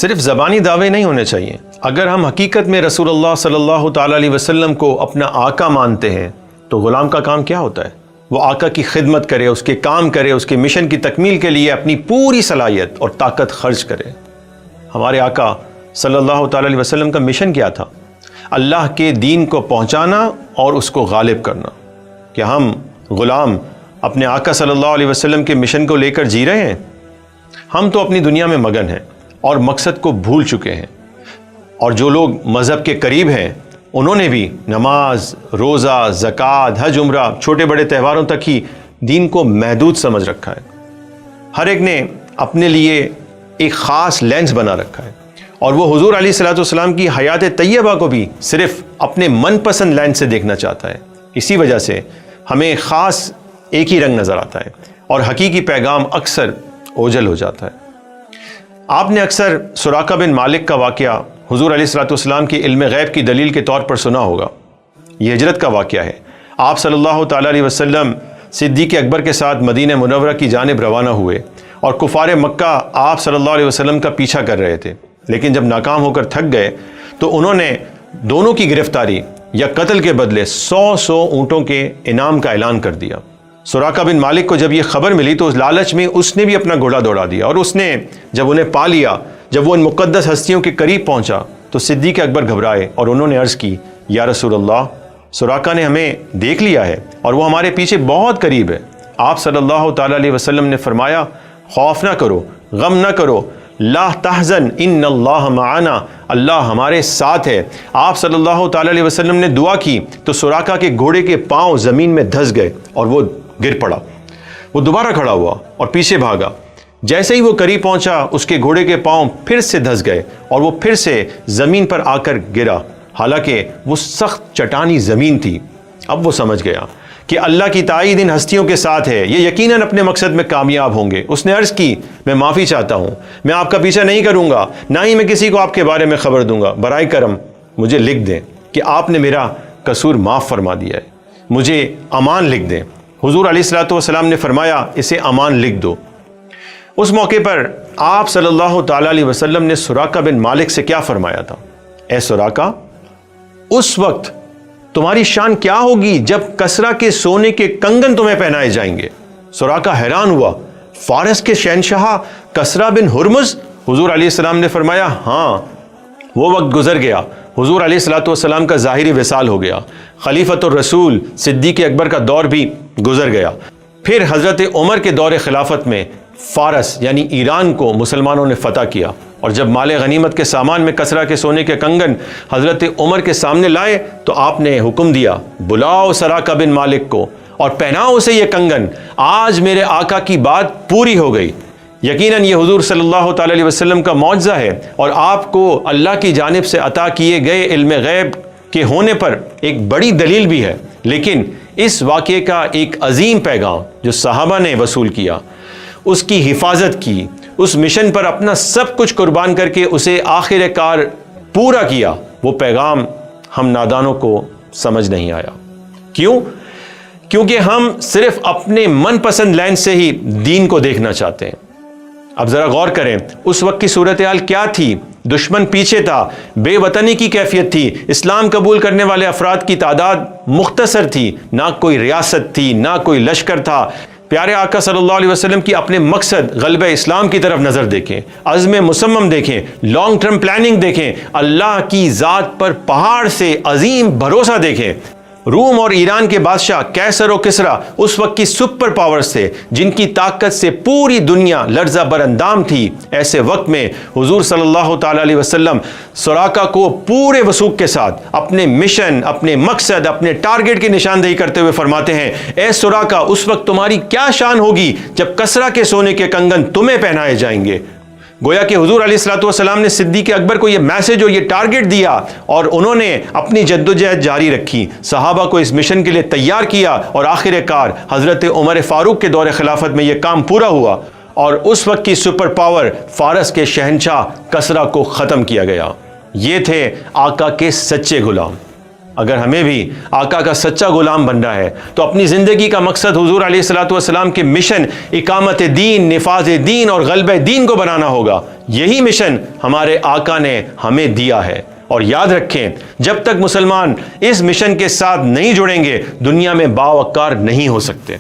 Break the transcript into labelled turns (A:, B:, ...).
A: صرف زبانی دعوے نہیں ہونے چاہیے. اگر ہم حقیقت میں رسول اللہ صلی اللہ تعالیٰ علیہ وسلم کو اپنا آقا مانتے ہیں تو غلام کا کام کیا ہوتا ہے؟ وہ آقا کی خدمت کرے، اس کے کام کرے، اس کے مشن کی تکمیل کے لیے اپنی پوری صلاحیت اور طاقت خرچ کرے. ہمارے آقا صلی اللہ تعالیٰ علیہ وسلم کا مشن کیا تھا؟ اللہ کے دین کو پہنچانا اور اس کو غالب کرنا. کیا ہم غلام اپنے آقا صلی اللہ علیہ وسلم کے مشن کو لے کر جی رہے ہیں؟ ہم تو اپنی دنیا میں مگن ہیں اور مقصد کو بھول چکے ہیں. اور جو لوگ مذہب کے قریب ہیں انہوں نے بھی نماز، روزہ، زکوٰۃ، حج، عمرہ، چھوٹے بڑے تہواروں تک ہی دین کو محدود سمجھ رکھا ہے. ہر ایک نے اپنے لیے ایک خاص لینس بنا رکھا ہے اور وہ حضور علیہ الصلوۃ والسلام کی حیات طیبہ کو بھی صرف اپنے من پسند لینس سے دیکھنا چاہتا ہے. اسی وجہ سے ہمیں خاص ایک ہی رنگ نظر آتا ہے اور حقیقی پیغام اکثر اوجھل ہو جاتا ہے. آپ نے اکثر سراقہ بن مالک کا واقعہ حضور علیہ الصلوۃ والسلام کی علم غیب کی دلیل کے طور پر سنا ہوگا. یہ ہجرت کا واقعہ ہے. آپ صلی اللہ تعالیٰ علیہ وسلم صدیق اکبر کے ساتھ مدینہ منورہ کی جانب روانہ ہوئے اور کفار مکہ آپ صلی اللہ علیہ وسلم کا پیچھا کر رہے تھے. لیکن جب ناکام ہو کر تھک گئے تو انہوں نے دونوں کی گرفتاری یا قتل کے بدلے 100 اونٹوں کے انعام کا اعلان کر دیا. سراقہ بن مالک کو جب یہ خبر ملی تو اس لالچ میں اس نے بھی اپنا گھوڑا دوڑا دیا اور اس نے جب انہیں پا لیا، جب وہ ان مقدس ہستیوں کے قریب پہنچا تو صدیق اکبر گھبرائے اور انہوں نے عرض کی، یا رسول اللہ، سراقہ نے ہمیں دیکھ لیا ہے اور وہ ہمارے پیچھے بہت قریب ہے. آپ صلی اللہ تعالیٰ علیہ وسلم نے فرمایا، خوف نہ کرو، غم نہ کرو، لا تحزن ان اللہ معنا، اللہ ہمارے ساتھ ہے. آپ صلی اللہ تعالیٰ علیہ وسلم نے دعا کی تو سراقہ کے گھوڑے کے پاؤں زمین میں دھس گئے اور وہ گر پڑا. وہ دوبارہ کھڑا ہوا اور پیچھے بھاگا. جیسے ہی وہ قریب پہنچا اس کے گھوڑے کے پاؤں پھر سے دھس گئے اور وہ پھر سے زمین پر آ کر گرا، حالانکہ وہ سخت چٹانی زمین تھی. اب وہ سمجھ گیا کہ اللہ کی تائید ان ہستیوں کے ساتھ ہے، یہ یقیناً اپنے مقصد میں کامیاب ہوں گے. اس نے عرض کی، میں معافی چاہتا ہوں، میں آپ کا پیچھا نہیں کروں گا، نہ ہی میں کسی کو آپ کے بارے میں خبر دوں گا. برائے کرم مجھے لکھ دیں کہ آپ نے میرا قصور معاف فرما دیا ہے، مجھے امان لکھ دیں. حضور علیہ الصلوۃ والسلام نے فرمایا، اسے امان لکھ دو. اس موقع پر آپ صلی اللہ تعالیٰ علیہ وسلم نے سراقہ بن مالک سے کیا فرمایا تھا؟ اے سراقہ، اس وقت تمہاری شان کیا ہوگی جب کسرا کے سونے کے کنگن تمہیں پہنائے جائیں گے. سراقہ حیران ہوا، فارس کے شہنشاہ کسرا بن ہرمز؟ حضور علیہ السلام نے فرمایا، ہاں، وہ وقت گزر گیا. حضور علیہ الصلوۃ والسلام کا ظاہری وصال ہو گیا. خلیفۃ الرسول صدیق اکبر کا دور بھی گزر گیا. پھر حضرت عمر کے دور خلافت میں فارس یعنی ایران کو مسلمانوں نے فتح کیا اور جب مال غنیمت کے سامان میں کسرا کے سونے کے کنگن حضرت عمر کے سامنے لائے تو آپ نے حکم دیا، بلاؤ سراقہ بن مالک کو اور پہناؤ اسے یہ کنگن. آج میرے آقا کی بات پوری ہو گئی. یقیناً یہ حضور صلی اللہ تعالیٰ علیہ وسلم کا معجزہ ہے اور آپ کو اللہ کی جانب سے عطا کیے گئے علم غیب کے ہونے پر ایک بڑی دلیل بھی ہے. لیکن اس واقعے کا ایک عظیم پیغام جو صحابہ نے وصول کیا، اس کی حفاظت کی، اس مشن پر اپنا سب کچھ قربان کر کے اسے آخر کار پورا کیا، وہ پیغام ہم نادانوں کو سمجھ نہیں آیا. کیوں؟ کیونکہ ہم صرف اپنے من پسند لینس سے ہی دین کو دیکھنا چاہتے ہیں. اب ذرا غور کریں، اس وقت کی صورتحال کیا تھی؟ دشمن پیچھے تھا، بے وطنی کی کیفیت تھی، اسلام قبول کرنے والے افراد کی تعداد مختصر تھی، نہ کوئی ریاست تھی، نہ کوئی لشکر تھا. پیارے آقا صلی اللہ علیہ وسلم کی اپنے مقصد غلبہ اسلام کی طرف نظر دیکھیں، عزم مصمم دیکھیں، لانگ ٹرم پلاننگ دیکھیں، اللہ کی ذات پر پہاڑ سے عظیم بھروسہ دیکھیں. روم اور ایران کے بادشاہ کیسر و کسرا اس وقت کی سپر پاورز تھے جن کی طاقت سے پوری دنیا لرزہ براندام تھی. ایسے وقت میں حضور صلی اللہ تعالیٰ علیہ وسلم سراقہ کو پورے وثوق کے ساتھ اپنے مشن، اپنے مقصد، اپنے ٹارگٹ کی نشاندہی کرتے ہوئے فرماتے ہیں، اے سراقہ، اس وقت تمہاری کیا شان ہوگی جب کسرا کے سونے کے کنگن تمہیں پہنائے جائیں گے. گویا کہ حضور علیہ الصلوۃ والسلام نے صدیق اکبر کو یہ میسج اور یہ ٹارگٹ دیا اور انہوں نے اپنی جدوجہد جاری رکھی، صحابہ کو اس مشن کے لیے تیار کیا اور آخر کار حضرت عمر فاروق کے دور خلافت میں یہ کام پورا ہوا اور اس وقت کی سپر پاور فارس کے شہنشاہ کسرا کو ختم کیا گیا. یہ تھے آقا کے سچے غلام. اگر ہمیں بھی آقا کا سچا غلام بننا ہے تو اپنی زندگی کا مقصد حضور علیہ الصلوۃ والسلام کے مشن اقامت دین، نفاذ دین اور غلبہ دین کو بنانا ہوگا۔ یہی مشن ہمارے آقا نے ہمیں دیا ہے، اور یاد رکھیں جب تک مسلمان اس مشن کے ساتھ نہیں جڑیں گے دنیا میں باوقار نہیں ہو سکتے۔